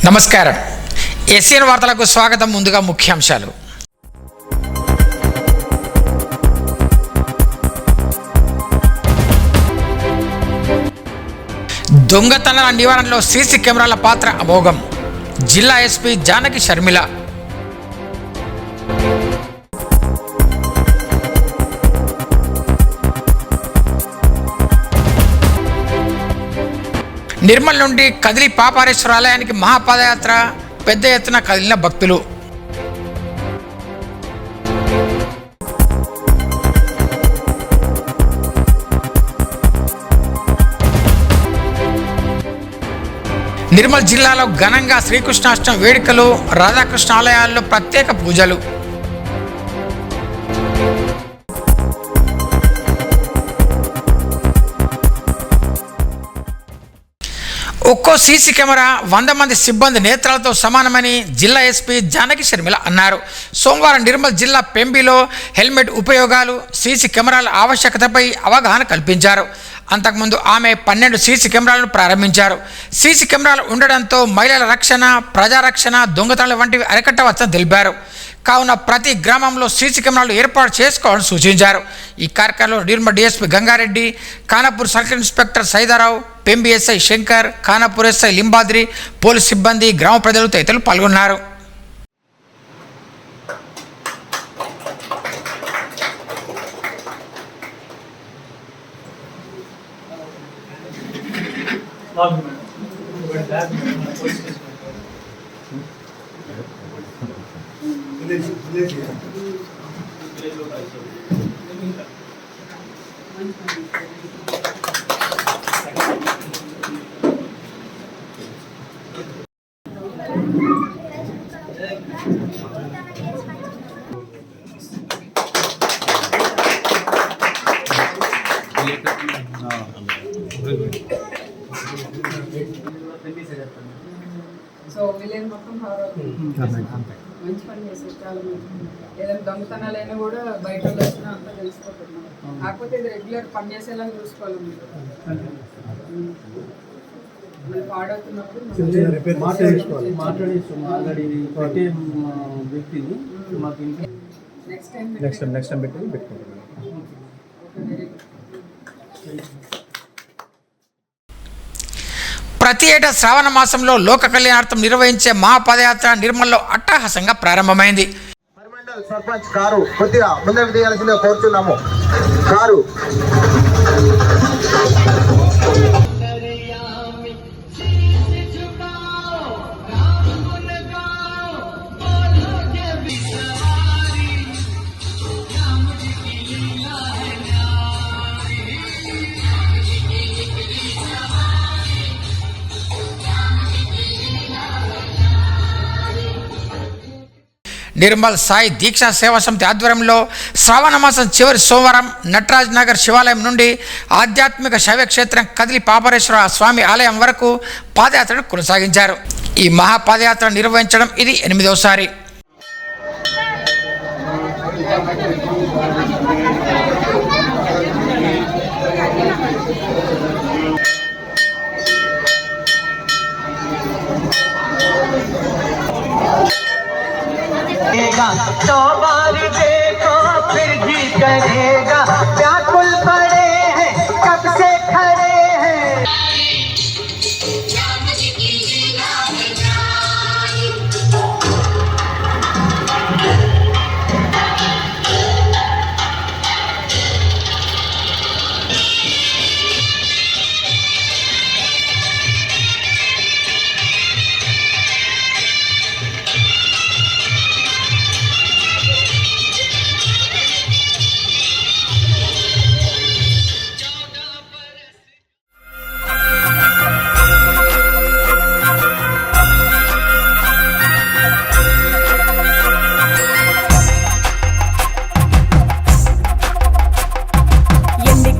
నమస్కారం. ఏసియన్ వార్తలకు స్వాగతం. ముందుగా ముఖ్యాంశాలు. దొంగతనాల నివారణలో సీసీ కెమెరాల పాత్ర అమోఘం. జిల్లా ఎస్పీ జానకి షర్మిల. నిర్మల్ నుండి కదిలి పాపారేశ్వర ఆలయానికి మహాపాదయాత్ర. పెద్ద ఎత్తున కదిలిన భక్తులు. నిర్మల్ జిల్లాలో ఘనంగా శ్రీకృష్ణాష్టమి వేడుకలు. రాధాకృష్ణ ఆలయాల్లో ప్రత్యేక పూజలు. ఒక్కో సీసీ కెమెరా 100 మంది సిబ్బంది నేత్రాలతో సమానమని జిల్లా ఎస్పీ జానకి షర్మిల అన్నారు. సోమవారం నిర్మల్ జిల్లా పెంబిలో హెల్మెట్ ఉపయోగాలు, సీసీ కెమెరాల ఆవశ్యకతపై అవగాహన కల్పించారు. అంతకుముందు ఆమె 12 సీసీ కెమెరాలను ప్రారంభించారు. సీసీ కెమెరాలు ఉండడంతో మహిళల రక్షణ, ప్రజారక్షణ, దొంగతనాలు వంటివి అరికట్టవచ్చని తెలిపారు. కావున ప్రతి గ్రామంలో సీసీ కెమెరాలు ఏర్పాటు చేసుకోవాలని సూచించారు. ఈ కార్యక్రమంలో Nirmal DSP Gangareddy, Khanapur circle inspector Saidarao, Pembi SI Shankar, Khanapur SI Limbadri, police సిబ్బంది, గ్రామ ప్రజలు తదితరులు పాల్గొన్నారు. సో విలేజ్ మొత్తం మంచి పని చేసేది. చాలా మంచి ఏదైనా దొంగతనాలైనా కూడా బయట వచ్చినా అంతా తెలిసిపోతున్నాం. కాకపోతే ఇది రెగ్యులర్ పని చేసేలా చూసుకోవాలి. మీరు పాడవుతున్నప్పుడు నెక్స్ట్ టైం పెట్టుకుంటాం. ప్రతి ఏటా శ్రావణ మాసంలో లోక కళ్యాణార్థం నిర్వహించే మహాపాదయాత్ర నిర్మల్లో అట్టహాసంగా ప్రారంభమైంది. పరిమండల్ సర్పంచ్ కారు కొద్దిగా ముందుకు దిగాల్సిందిగా కోరుతున్నాము. కారు నిర్మల్ సాయి దీక్షా సేవా సమితి ఆధ్వర్యంలో శ్రావణ మాసం చివరి సోమవారం నటరాజ్ నగర్ శివాలయం నుండి ఆధ్యాత్మిక శైవక్షేత్రం కదిలి పాపరేశ్వర స్వామి ఆలయం వరకు పాదయాత్రను కొనసాగించారు. ఈ మహాపాదయాత్ర నిర్వహించడం ఇది 8వసారి. तो बार देखो फिर भी करेगा, व्याकुल पड़े हैं कब से खड़े हैं.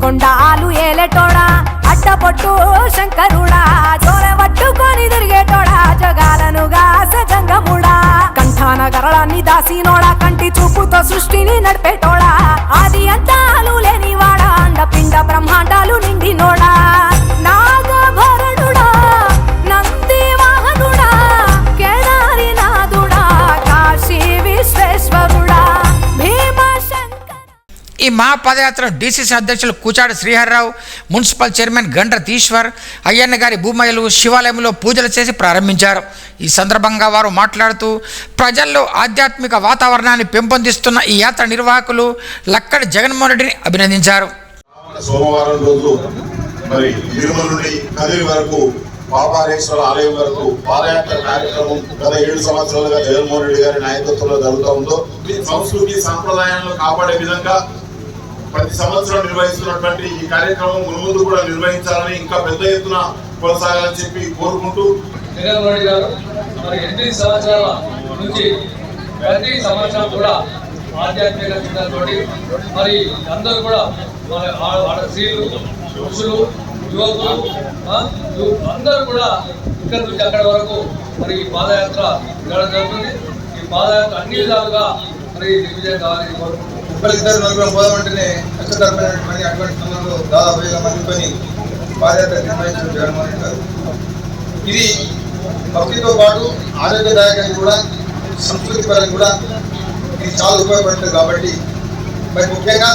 కొండాలు ఏలేటోడా, అడ్డపొట్టు శంకరుడా, జోర పట్టుకొని తిరిగేటోడా, జగాలను గాస జంగముడా, కంఠాన గరళాన్ని దాసినోడా, కంటి చూపుతో సృష్టిని నడిపేటోడా, ఆది అంతాలు లేనివాడా, అండపిండ బ్రహ్మాండాలు నిండినోడా, నాగభరణుడా, నంది వాహనుడా, మహాపాదయాత్రను డీసీసీ అధ్యక్షులు కూచాడి శ్రీహర్రావు, మున్సిపల్ చైర్మన్ గండ్రత్ ఈశ్వర్, అయ్యన్న గారి భూమయ్యలు శివాలయంలో పూజలు చేసి ప్రారంభించారు. ఈ సందర్భంగా వారు మాట్లాడుతూ ప్రజల్లో ఆధ్యాత్మిక వాతావరణాన్ని పెంపొందిస్తున్న ఈ యాత్ర నిర్వాహకులు లక్కడి జగన్మోహన్ రెడ్డిని అభినందించారు. సోమవారం రోజు మరి నిర్మల్ నుండి కదిరి వరకు పాపారేశ్వర ఆలయం వరకు పాదయాత్ర కార్యక్రమం గత 7 సంవత్సరాలుగా జగన్మోహన్ రెడ్డి గారి నాయకత్వంలో జరుగుతూ ఉందో సంస్కృతి సాంప్రదాయాలను కాపాడే విధంగా ప్రతి సంవత్సరం నిర్వహిస్తున్నటువంటి ఈ కార్యక్రమం ముందు కూడా నిర్వహించాలని, ఇంకా పెద్ద ఎత్తున కొనసాగాలని చెప్పి కోరుకుంటూ జగన్మోహన్ రెడ్డి గారు మరి 8 సంవత్సరాల నుంచి ప్రతి సంవత్సరం కూడా ఆధ్యాత్మిక చింతనతోటి మరి అందరూ కూడా మన స్త్రీలు, పురుషులు, యువకులు అందరూ కూడా ఇక్కడ నుంచి అక్కడి వరకు మరి ఈ పాదయాత్ర వెళ్ళడం జరుగుతుంది. ఈ పాదయాత్ర అన్ని విధాలుగా మరి దిగ్విజయం కావాలని ఇద్దరు నలుగురు పోదామంటేనే కష్టతరమైనటువంటి అటువంటి సమయంలో దాదాపు 1000 మందితోని పాదయాత్ర నిర్వహించిన జగన్మోహన్ రెడ్డి గారు. ఇది భక్తితో పాటు ఆరోగ్యదాయకంగా కూడా సంస్కృతి పరంగా కూడా ఇది చాలా ఉపయోగపడుతుంది. కాబట్టి మరి ముఖ్యంగా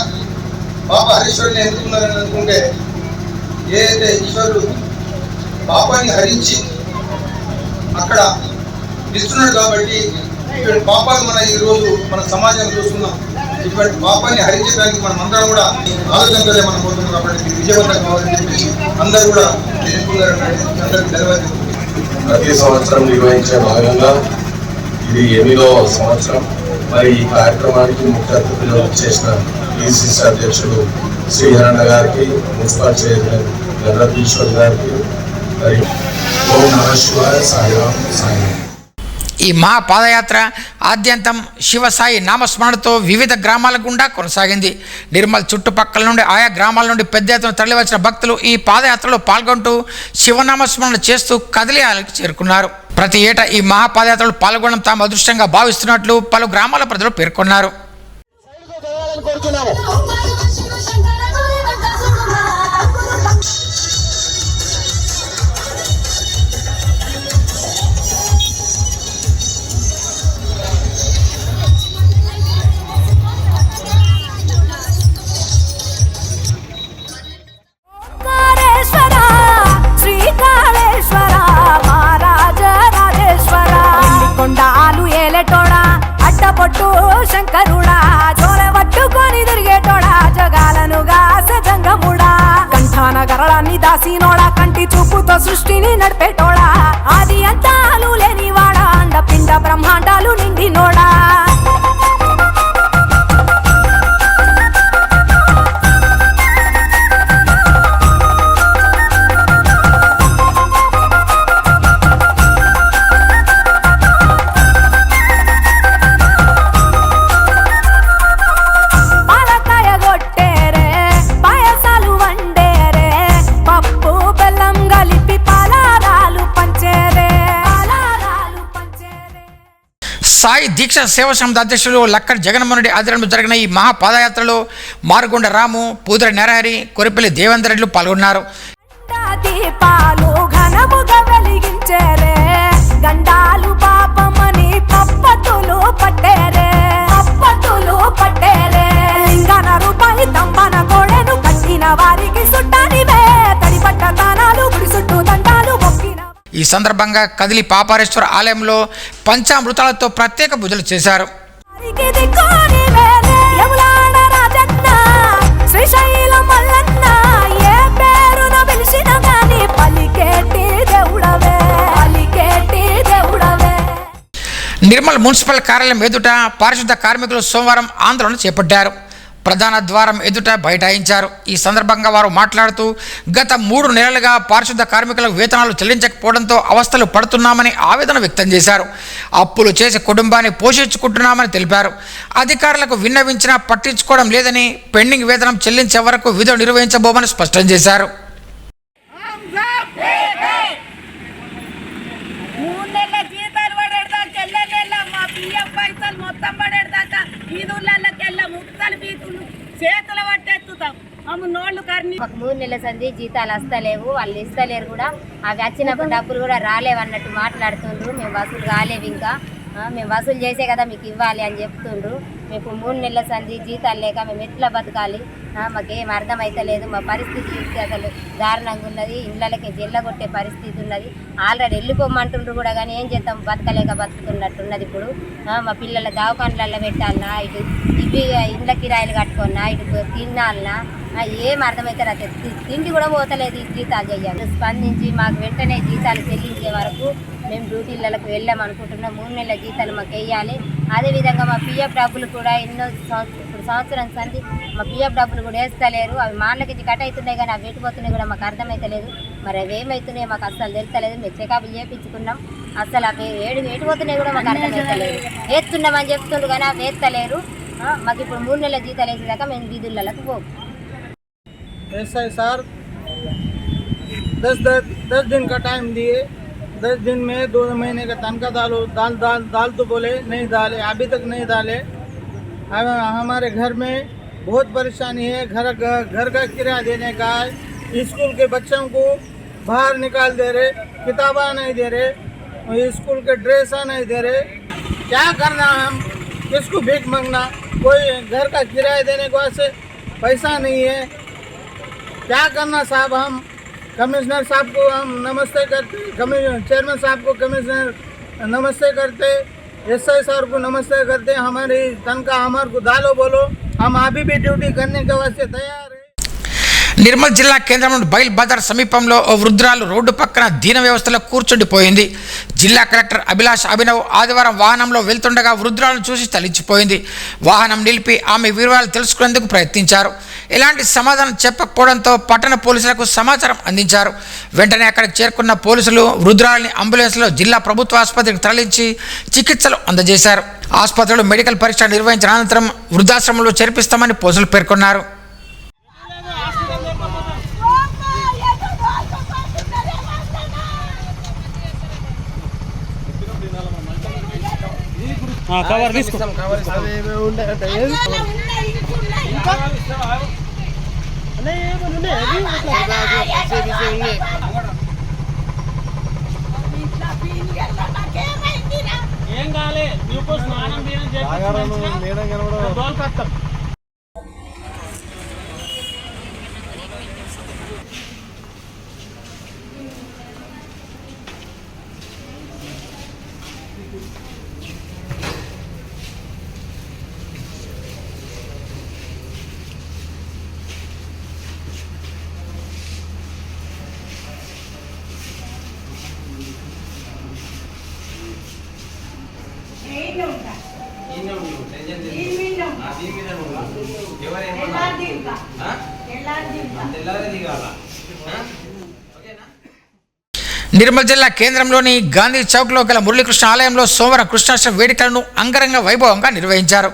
పాప హరీశ్వరుని ఎందుకున్నారని అనుకుంటే ఏదైతే ఈశ్వరుడు పాపాన్ని హరించి అక్కడ ఇస్తున్నాడు కాబట్టి ఇటువంటి పాపాలు మన ఈరోజు మన సమాజంలో చూస్తున్నాం. ఇటువంటి పాపాన్ని హరించడానికి మనం అందరం కూడా ఆలోచనతోనే మనం పోతున్నాం. కాబట్టి విజయవంతం కావాలని చెప్పేసి అందరూ కూడా ఎన్నుకున్నారని అందరికీ ధన్యవాదాలు. ప్రతి సంవత్సరం నిర్వహించే భాగంగా ఇది 8వ సంవత్సరం. మరి ఈ కార్యక్రమానికి ముఖ్య అతిథులు చేసిన డీసీసీ అధ్యక్షుడు శ్రీహరణ గారికి, మున్సిపల్ చైర్మన్ గండ్రత్ ఈశ్వర్ గారికి, మరి ఓం నమః శివాయ, సాయిరాం సాయిరాం. ఈ మహాపాదయాత్ర ఆద్యంతం శివసాయి నామస్మరణతో వివిధ గ్రామాల గుండా కొనసాగింది. నిర్మల్ చుట్టుపక్కల నుండి ఆయా గ్రామాల నుండి పెద్ద ఎత్తున తరలివచ్చిన భక్తులు ఈ పాదయాత్రలో పాల్గొంటూ శివనామస్మరణ చేస్తూ కదిలియాలకు చేరుకున్నారు. ప్రతి ఏటా ఈ మహాపాదయాత్రలో పాల్గొనడం తాము అదృష్టంగా భావిస్తున్నట్లు పలు గ్రామాల ప్రజలు పేర్కొన్నారు. శ్రీకాళేశ్వర మహారాజ రాజేశ్వర కొండాలు ఏలేటోడా అడ్డపొట్టు శంకరుడా జోల పట్టుకొని తిరిగేటోడా జగాలను గాసె జంగముడా కంఠాన గరళాన్ని దాసినోడా కంటి చూపుతో సృష్టిని నడిపేటోడా ఆది అంతాలు లేనివాడా అండపిండ బ్రహ్మాండాలు నిండినోడా సాయి దీక్ష సేవా సమితి అధ్యక్షులు లక్కడి జగన్మోహన్ రెడ్డి ఆధ్వర్యంలో జరిగిన ఈ మహాపాదయాత్రలో మారుగుండ రాము, పూదర నరహరి, కొరిపల్లి దేవేందర్ రెడ్డిలు పాల్గొన్నారు. దీపాలు ఘనముగా వెలిగించేరే గండాలు పాపమని పప్పతులు పట్టేరే లింగన రూపాయి తంబన గోడెను కట్టిన వారికి సుట్టానివే తడిపట్ట తానాలు గుడి చుట్టూ దండాలు మొక్కిన. ఈ సందర్భంగా కదిలి పాపారేశ్వర ఆలయంలో పంచామృతాలతో ప్రత్యేక పూజలు చేశారు. నిర్మల్ మున్సిపల్ కార్యాలయం ఎదుట పారిశుద్ధ కార్మికులు సోమవారం ఆందోళన చేపట్టారు. ప్రధాన ద్వారం ఎదుట బైఠాయించారు. ఈ సందర్భంగా వారు మాట్లాడుతూ గత 3 నెలలుగా పారిశుద్ధ కార్మికులకు వేతనాలు చెల్లించకపోవడంతో అవస్థలు పడుతున్నామని ఆవేదన వ్యక్తం చేశారు. అప్పులు చేసి కుటుంబాన్ని పోషించుకుంటున్నామని తెలిపారు. అధికారులకు విన్నవించినా పట్టించుకోవడం లేదని, పెండింగ్ వేతనం చెల్లించే వరకు విధులు నిర్వహించబోమని స్పష్టం చేశారు. మాకు 3 నెలల సంది జీతాలు వస్తలేవు, వాళ్ళు ఇస్తలేరు కూడా. అవి వచ్చినప్పుడు డబ్బులు కూడా రాలేవు అన్నట్టు మాట్లాడుతుండ్రు. మేము వసూలు కాలేవు. ఇంకా మేము వసూలు చేసే కదా మీకు ఇవ్వాలి అని చెప్తుండ్రు. మీకు 3 నెలల సంధి జీతాలు లేక మేము ఎట్లా బతకాలి, మాకేం అర్థమైతలేదు. మా పరిస్థితి చూస్తే అసలు దారుణంగా ఉన్నది. ఇళ్ళకి జెల్లగొట్టే పరిస్థితి ఉన్నది. ఆల్రెడీ వెళ్ళిపోమంటుండ్రు కూడా, కానీ ఏం చేద్దాం, బతకలేక బతుకుతున్నట్టున్నది. ఇప్పుడు మా పిల్లల దవాఖానలలో పెట్టాలన్నా, ఇటు ఇవి ఇళ్ళ కిరాయిలు కట్టుకున్నా, ఇటు తినాలన్నా ఏం అర్థమవుతారు. తిండి కూడా పోతలేదు ఈ జీతాలు చేయాలి. స్పందించి మాకు వెంటనే జీతాలు చెల్లించే వరకు మేము డ్యూటీలకు వెళ్ళామనుకుంటున్నాం. 3 నెలల జీతాలు మాకు వేయాలి. అదేవిధంగా మా పిఎఫ్ డబ్బులు కూడా ఇప్పుడు సంవత్సరం సంది మా పిఎఫ్ డబ్బులు కూడా వేస్తలేరు. అవి మాటలకి కట్ అవుతున్నాయి, కానీ అవి ఎటుపోతున్నాయి కూడా మాకు అర్థమవుతలేదు. మరి అవి ఏమవుతున్నాయి మాకు అస్సలు తెలుస్తలేదు. మేము చెకప్లు చేయించుకున్నాం, అస్సలు అవి ఎటుపోతున్నాయి కూడా మాకు అర్థమవుతలేదు. వేస్తున్నామని చెప్తుండ్రు కానీ అవి వేస్తలేరు. మాకు ఇప్పుడు 3 నెలల జీతాలు వేసేదాకా మేము వీధులకు పోము. ऐसा है सर, 10 दिन का टाइम दिए, 10 दिन में 2 महीने का तनख्वाह दाल तो बोले नहीं डाले, अभी तक नहीं डाले। हमारे घर में बहुत परेशानी है। घर का किराया देने का है, स्कूल के बच्चों को बाहर निकाल दे रहे, किताबा नहीं दे रहे, स्कूल के ड्रेसा नहीं दे रहे। क्या करना, हम किसको भीख मांगना? कोई घर का किराया देने को ऐसे पैसा नहीं है। क्या करना साहब? हम कमिश्नर साहब को हम नमस्ते करते, चेयरमैन साहब को कमिश्नर नमस्ते करते, एसआई सर को नमस्ते करते। हमारी तनख्वाह हमारे को डालो बोलो, हम अभी भी ड्यूटी करने के वास्ते तैयार है। నిర్మల్ జిల్లా కేంద్రంలోని బైల్ బజార్ సమీపంలో ఓ వృద్ధురాలు రోడ్డు పక్కన దీన వ్యవస్థలో కూర్చుండిపోయింది. జిల్లా కలెక్టర్ అభిలాష్ అభినవ్ ఆదివారం వాహనంలో వెళ్తుండగా వృద్ధురాలను చూసి తలించిపోయింది. వాహనం నిలిపి ఆమె వివరాలు తెలుసుకునేందుకు ప్రయత్నించారు. ఎలాంటి సమాధానం చెప్పకపోవడంతో పట్టణ పోలీసులకు సమాచారం అందించారు. వెంటనే అక్కడికి చేరుకున్న పోలీసులు వృద్ధురాలిని అంబులెన్స్లో జిల్లా ప్రభుత్వ ఆసుపత్రికి తరలించి చికిత్సలు అందజేశారు. ఆసుపత్రిలో మెడికల్ పరీక్ష నిర్వహించిన అనంతరం వృద్ధాశ్రమంలో చేర్పిస్తామని పోలీసులు పేర్కొన్నారు. కవర్ తీసుకో. ఏం కాలే, నీకు స్నానం కష్టం. నిర్మల్ జిల్లా కేంద్రంలోని గాంధీ చౌక్లో గల మురళీకృష్ణ ఆలయంలో సోమవారం కృష్ణాష్టమి వేడుకలను అంగరంగ వైభవంగా నిర్వహించారు.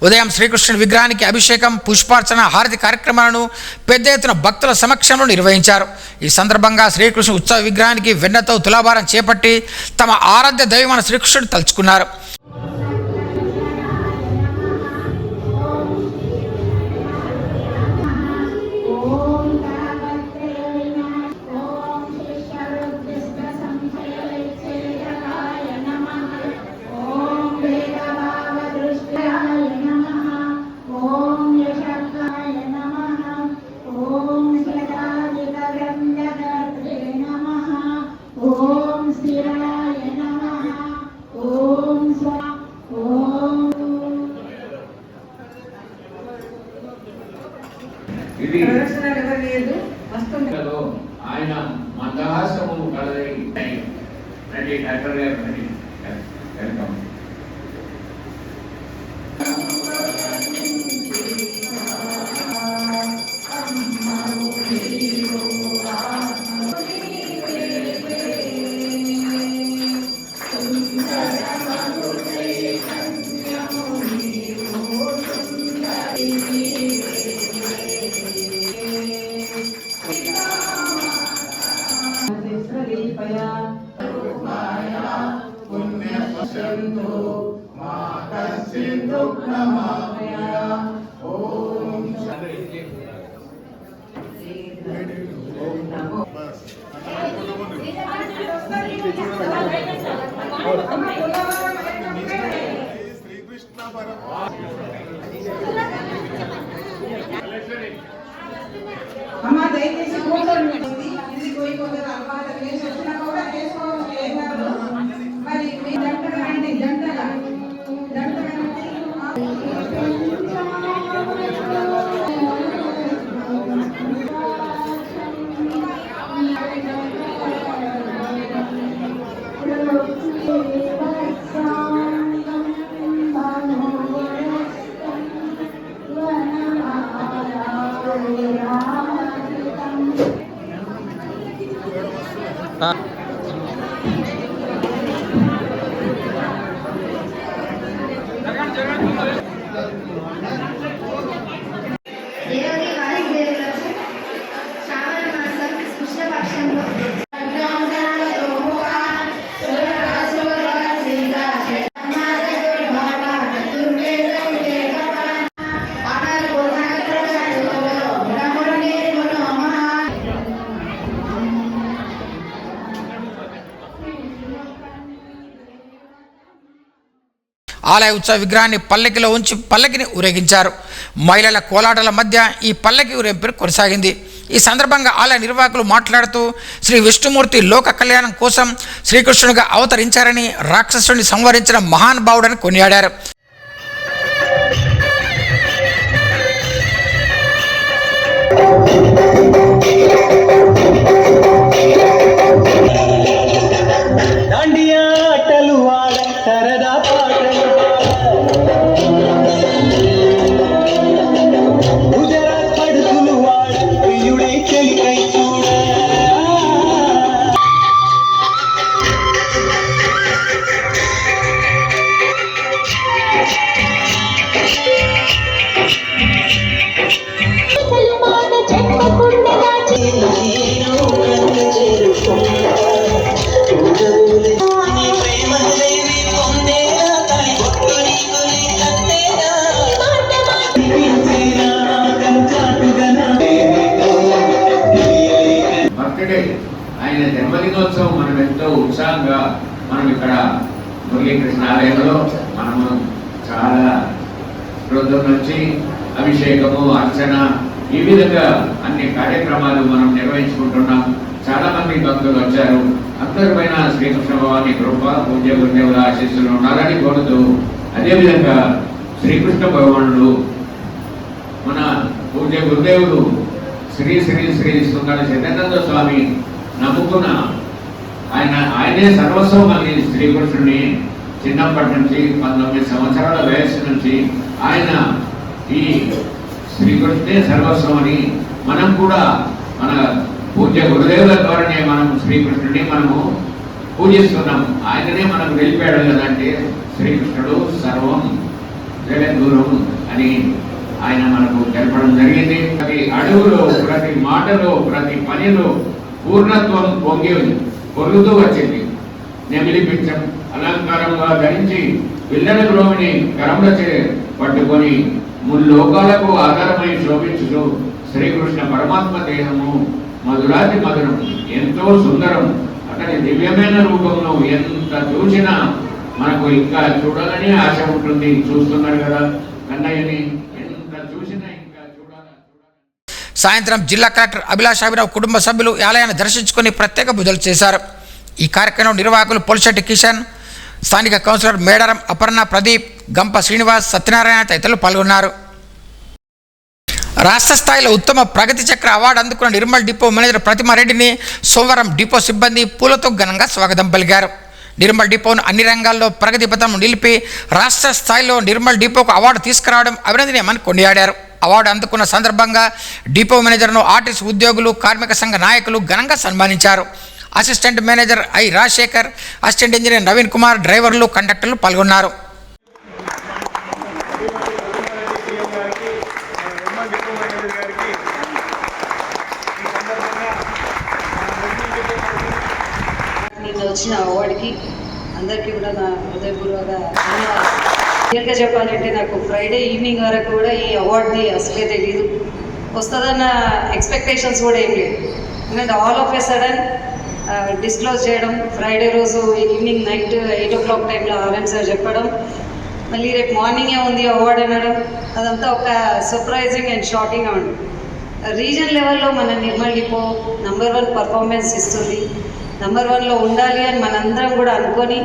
ఉదయం శ్రీకృష్ణుని విగ్రహానికి అభిషేకం, పుష్పార్చన, హారతి కార్యక్రమాలను పెద్ద ఎత్తున భక్తుల సమక్షంలో నిర్వహించారు. ఈ సందర్భంగా శ్రీకృష్ణ ఉత్సవ విగ్రహానికి వెన్నతో తులాభారం చేపట్టి తమ ఆరాధ్య దైవమైన శ్రీకృష్ణుడు తలుచుకున్నారు. ఆయన మందహాసము కలది. డాక్టర్ గారు వెల్కమ్. ఆలయ ఉత్సవ విగ్రహాన్ని పల్లకిలో ఉంచి పల్లకిని ఊరేగించారు. మహిళల కోలాటల మధ్య ఈ పల్లకి ఊరేగింపు కొనసాగింది. ఈ సందర్భంగా ఆలయ నిర్వాహకులు మాట్లాడుతూ శ్రీ విష్ణుమూర్తి లోక కళ్యాణం కోసం శ్రీకృష్ణుడిగా అవతరించారని, రాక్షసుడిని సంహరించిన మహానుభావుడని కొనియాడారు. ఆయన జన్మదినోత్సవం మనం ఎంతో ఉత్సాహంగా మనం ఇక్కడ మురళీకృష్ణ ఆలయంలో మనము చాలా రోజుల నుంచి అభిషేకము, అర్చన, ఈ విధంగా అన్ని కార్యక్రమాలు మనం నిర్వహించుకుంటున్నాం. చాలా మంది భక్తులు వచ్చారు. అందరిపైన శ్రీకృష్ణ భగవాని కృప, పూజ్య గురుదేవుల ఆశీస్సులు ఉన్నారని కోరుతూ, అదేవిధంగా శ్రీకృష్ణ భగవానుడు మన పూజ్య గురుదేవుడు శ్రీ శ్రీ శ్రీ సుందర చైతన్య స్వామి నమ్ముకున్న ఆయనే సర్వస్వం అని శ్రీకృష్ణుని చిన్నప్పటి నుంచి 19 సంవత్సరాల వయస్సు నుంచి ఆయన ఈ శ్రీకృష్ణుడే సర్వస్వం అని మనం కూడా మన పూజ్య గురుదేవుల ద్వారానే మనం శ్రీకృష్ణుడిని మనము పూజిస్తున్నాం. ఆయననే మనకు వెళ్ళిపోయాడు కదంటే శ్రీకృష్ణుడు సర్వం జగద్గురు అని ఆయన మనకు తెలపడం జరిగింది. ప్రతి అడుగులో, ప్రతి మాటలో, ప్రతి పనిలో పూర్ణత్వం పొంగుతూ వచ్చింది. నెమిలిపించం అలంకారంగా ధరించి పిల్లల గ్రోమిని కరంలో పట్టుకొని ముల్లోకాలకు ఆధారమై శోభించుతూ శ్రీకృష్ణ పరమాత్మ దేహము మధురాతి మధురం, ఎంతో సుందరం. అతని దివ్యమైన రూపంలో ఎంత చూసినా మనకు ఇంకా చూడాలని ఆశ ఉంటుంది. చూస్తున్నారు కదా కన్నయ్యని, ఎంత చూసినా ఇంకా చూడాలని. సాయంత్రం జిల్లా కలెక్టర్ అభిలాష్ అభిరావు కుటుంబ సభ్యులు ఆలయాన్ని దర్శించుకుని ప్రత్యేక పూజలు చేశారు. ఈ కార్యక్రమం నిర్వాహకులు పొలిశెట్టి కిషన్, స్థానిక కౌన్సిలర్ మేడారం అపర్ణ, ప్రదీప్, గంప శ్రీనివాస్, సత్యనారాయణ తదితరులు పాల్గొన్నారు. రాష్ట్ర స్థాయిలో ఉత్తమ ప్రగతి చక్ర అవార్డు అందుకున్న నిర్మల్ డిపో మేనేజర్ ప్రతిమారెడ్డిని సోమవారం డిపో సిబ్బంది పూలతో ఘనంగా స్వాగతం పలికారు. నిర్మల్ డిపోను అన్ని రంగాల్లో ప్రగతి పథం నిలిపి రాష్ట్ర స్థాయిలో నిర్మల్ డిపోకు అవార్డు తీసుకురావడం అభినందనీయమని కొనియాడారు. అవార్డు అందుకున్న సందర్భంగా డిపో మేనేజర్ను ఆర్టీసీ ఉద్యోగులు, కార్మిక సంఘ నాయకులు ఘనంగా సన్మానించారు. Assistant manager I Rajasekhar, assistant engineer Naveen Kumar, డ్రైవర్లు, కండక్టర్లు పాల్గొన్నారు. వచ్చిన అవార్డుకి అందరికీ కూడా నా హృదయపూర్వక ధన్యవాదాలు. క్లియర్గా చెప్పాలంటే నాకు ఫ్రైడే ఈవినింగ్ వరకు కూడా ఈ అవార్డుని అసలే తెలియదు, వస్తుందన్న ఎక్స్పెక్టేషన్స్ కూడా ఏం లేదు. ఎందుకంటే all of a sudden disclose చేయడం, ఫ్రైడే రోజు ఈవినింగ్ నైట్ 8 o'clock టైంలో ఆర్ఎం సార్ చెప్పడం, మళ్ళీ రేపు మార్నింగే ఉంది అవార్డు అనడం, అదంతా ఒక సర్ప్రైజింగ్ అండ్ షాకింగ్గా ఉంది. రీజన్ లెవెల్లో మన నిర్మల్ డిపో నంబర్ 1 పర్ఫార్మెన్స్ ఇస్తుంది. నంబర్ 1లో ఉండాలి అని మనందరం కూడా అనుకొని,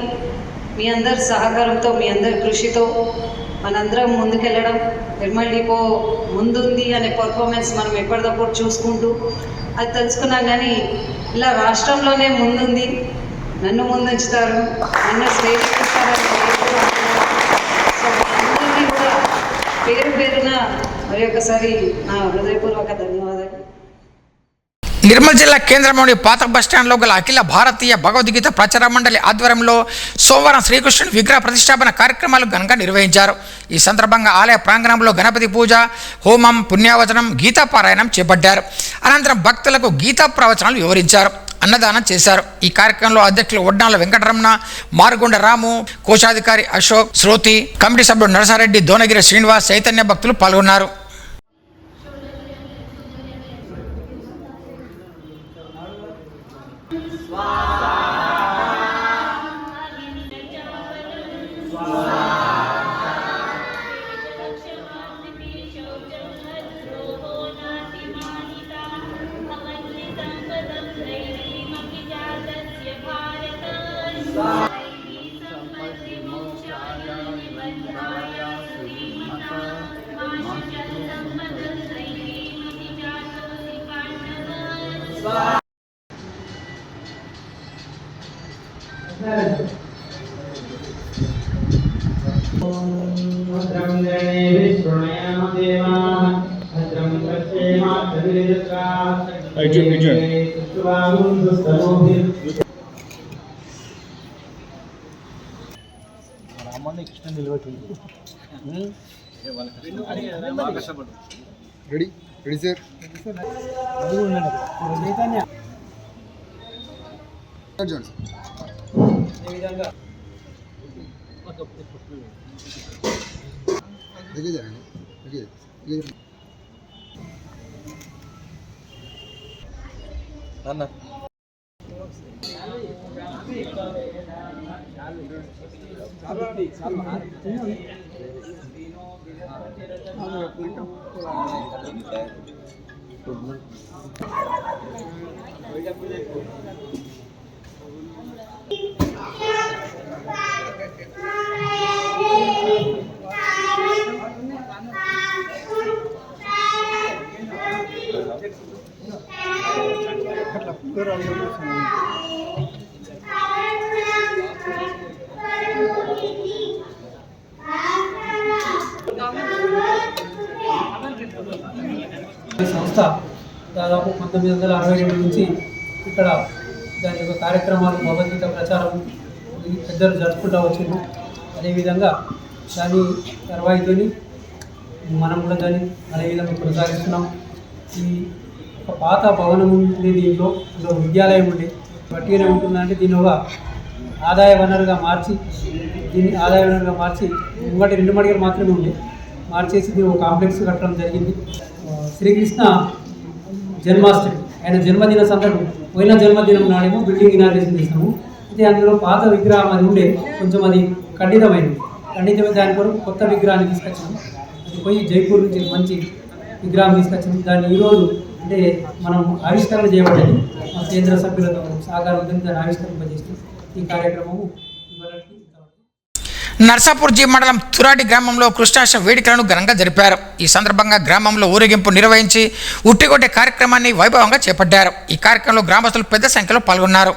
మీ అందరి సహకారంతో, మీ అందరి కృషితో మనందరం ముందుకెళ్ళడం, నిర్మల్ డిపో ముందుంది అనే పర్ఫార్మెన్స్ మనం ఎప్పటికప్పుడు చూసుకుంటూ అది తెలుసుకున్నాం. కానీ ఇలా రాష్ట్రంలోనే ముందుంది, నన్ను ముందుంచుతారు, నన్ను స్నేహిస్తారని సో అందరికీ కూడా పేరు పేరున మరి ఒకసారి నా హృదయపూర్వక ధన్యవాదాలు. నిర్మల్ జిల్లా కేంద్రంలోని పాత బస్టాండ్లో గల అఖిల భారతీయ భగవద్గీత ప్రచార మండలి ఆధ్వర్యంలో సోమవారం శ్రీకృష్ణుని విగ్రహ ప్రతిష్టాపన కార్యక్రమాలు ఘనంగా నిర్వహించారు. ఈ సందర్భంగా ఆలయ ప్రాంగణంలో గణపతి పూజ, హోమం, పుణ్యావచనం, గీతా పారాయణం చేపట్టారు. అనంతరం భక్తులకు గీతా ప్రవచనాలు వివరించారు, అన్నదానం చేశారు. ఈ కార్యక్రమంలో అధ్యక్షులు ఒడ్నాల వెంకటరమణ, మారుగుండ రాము, కోశాధికారి అశోక్, శ్రోతి, కమిటీ సభ్యుడు నరసారెడ్డి, దోనగిరి శ్రీనివాస్, చైతన్య భక్తులు పాల్గొన్నారు. రెడీ రెడీ సార్ అన్న సంస్థ దాదాపు 1962 నుంచి ఇక్కడ దాని యొక్క కార్యక్రమాలు భగవద్గీత ప్రచారం పెద్దలు జరుపుకుంటూ వచ్చింది. అదేవిధంగా దాని తర్వాతని మనం కూడా దాన్ని అదేవిధంగా కొనసాగిస్తున్నాం. ఈ ఒక పాత భవనం ఉంది, దీంట్లో విద్యాలయం ఉండి బట్టిగానే ఉంటుందంటే దీన్ని ఒక ఆదాయ వనరుగా మార్చి ముంగటి 2 మడిగలు మాత్రమే ఉండే మార్చేసి దీన్ని ఒక కాంప్లెక్స్ కట్టడం జరిగింది. శ్రీకృష్ణ జన్మాష్టమి ఆయన జన్మదిన సందర్భం పోయిన జన్మదినం నాడేమో బిల్డింగ్ ఇనాగ్రేషన్ చేసినాము. అయితే అందులో పాత విగ్రహం అది ఉండే కొంచెం అది ఖండితమైన దాని కొరకు కొత్త విగ్రహాన్ని తీసుకొచ్చాము. అది పోయి జైపూర్ నుంచి మంచి విగ్రహం తీసుకొచ్చాము. దాన్ని ఈరోజు అంటే మనం ఆవిష్కరణ చేయబడేది మా కేంద్ర సభ్యులతో సహకారంతో దాన్ని ఆవిష్కరింపజేస్తాం. ఈ కార్యక్రమము నర్సాపూర్ జీ మండలం తురాటి గ్రామంలో కృష్ణాష్టమి వేడుకలను ఘనంగా జరిపారు. ఈ సందర్భంగా గ్రామంలో ఊరేగింపు నిర్వహించి ఉట్టికొట్టే కార్యక్రమాన్ని వైభవంగా చేపట్టారు. ఈ కార్యక్రమంలో గ్రామస్తులు పెద్ద సంఖ్యలో పాల్గొన్నారు.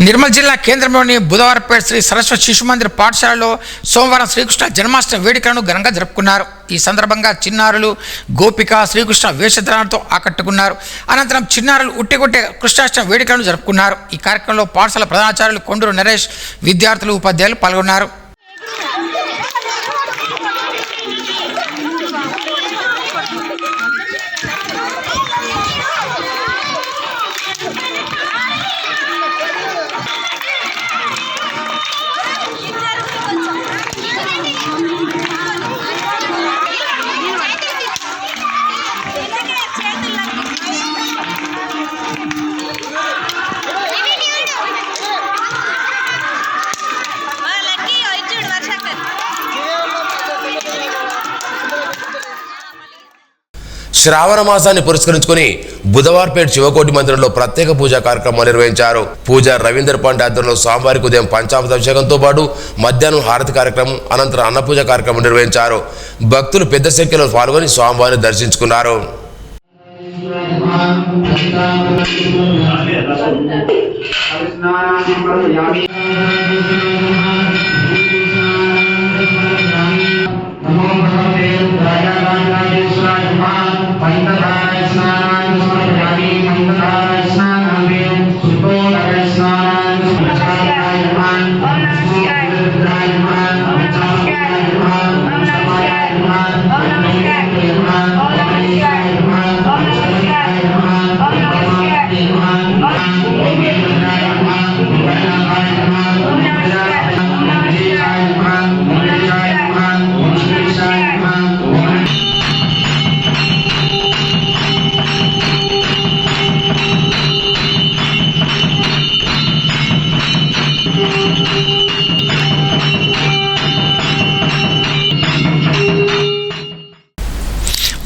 నిర్మల్ జిల్లా కేంద్రంలోని బుధవారపేట శ్రీ సరస్వతి శిశు మందిర్ పాఠశాలలో సోమవారం శ్రీకృష్ణ జన్మాష్టమి వేడుకలను ఘనంగా జరుపుకున్నారు. ఈ సందర్భంగా చిన్నారులు గోపిక శ్రీకృష్ణ వేషధారణతో ఆకట్టుకున్నారు. అనంతరం చిన్నారులు ఉట్టికొట్టే కృష్ణాష్టమి వేడుకలను జరుపుకున్నారు. ఈ కార్యక్రమంలో పాఠశాల ప్రధానాచార్యులు కొండూరు నరేష్, విద్యార్థులు, ఉపాధ్యాయులు పాల్గొన్నారు. శ్రావణ మాసాన్ని పురస్కరించుకుని బుధవార్పేట్ శివకోటి మందిరంలో ప్రత్యేక పూజా కార్యక్రమం నిర్వహించారు. పూజారి రవీందర్ పాండే ఆధ్వర్యంలో స్వామివారికి ఉదయం పంచామృత అభిషేకంతో పాటు మధ్యాహ్నం హారతి కార్యక్రమం, అనంతరం అన్నపూజ కార్యక్రమం నిర్వహించారు. భక్తులు పెద్ద సంఖ్యలో పాల్గొని స్వామివారిని దర్శించుకున్నారు.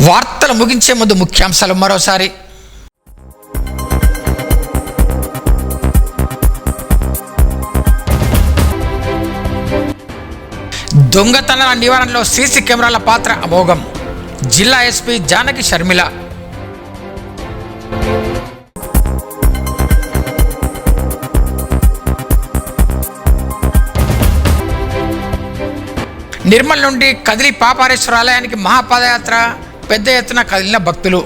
వార్తలు ముగించే ముందు ముఖ్యాంశాలు మరోసారి. దొంగతనాల నివారణలో సీసీ కెమెరాల పాత్ర అమోఘం. జిల్లా ఎస్పీ జానకి షర్మిల. నిర్మల్ నుండి కదిలి పాపారేశ్వర ఆలయానికి మహాపాదయాత్ర, పెద్ద ఎత్తున కదిలిన భక్తులు.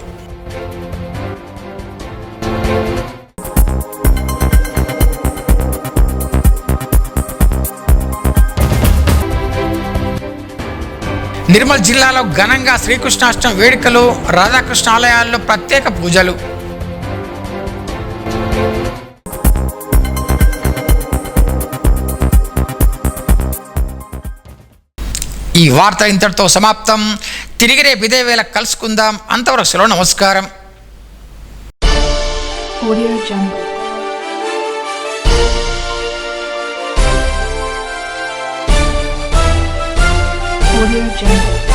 నిర్మల్ జిల్లాలో ఘనంగా శ్రీకృష్ణాష్టమి వేడుకలు, రాధాకృష్ణ ఆలయాల్లో ప్రత్యేక పూజలు. ఈ వార్త ఇంతటితో సమాప్తం. తిరిగి రేపు ఇదే వేళ కలుసుకుందాం. అంతవరకు సెలవు. నమస్కారం. Audio Jungle.